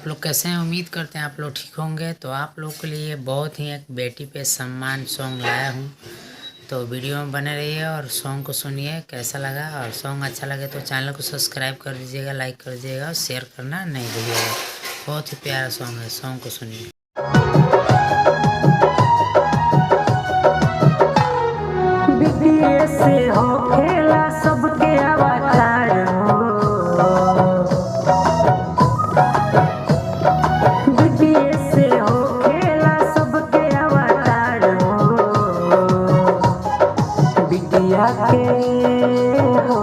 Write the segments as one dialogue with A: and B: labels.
A: आप लोग कैसे हैं? उम्मीद करते हैं आप लोग ठीक होंगे। तो आप लोग के लिए बहुत ही एक बेटी पे सम्मान सॉन्ग लाया हूँ, तो वीडियो में बने रहिए और सॉन्ग को सुनिए कैसा लगा। और सॉन्ग अच्छा लगे तो चैनल को सब्सक्राइब कर दीजिएगा, लाइक कर दीजिएगा और शेयर करना नहीं भूलिएगा। बहुत ही प्यारा सॉन्ग है, सॉन्ग को सुनिए।
B: से हो खेला सबके अवतार हो, बिटिया से हो खेला सबके अवतार हो, बिटिया के हो,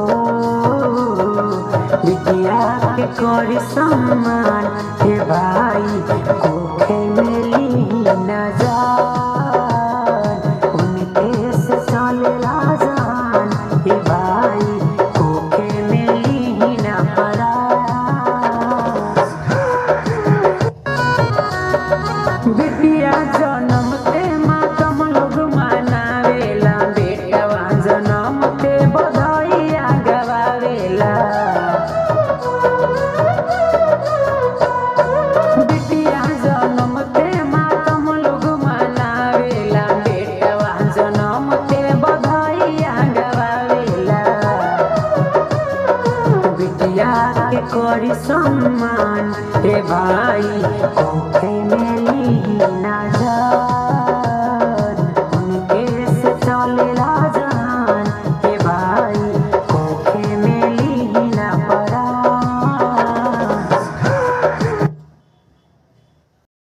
B: बिटिया के करी सम्मान हे भाई कोखे मेली न जान, उनके से चले राजान हे भाई कोखे मेली न पड़ा। बिटिया जन्म ते मातम लोग मनावेला, बेटवा जन्म ते बधाइया गवावेला। बिटिया जन्म ते मातम लोग मनावेला, बेटवा जन्म ते बधाइया गवावेला। बिटिया के करी सम्मान हे भाई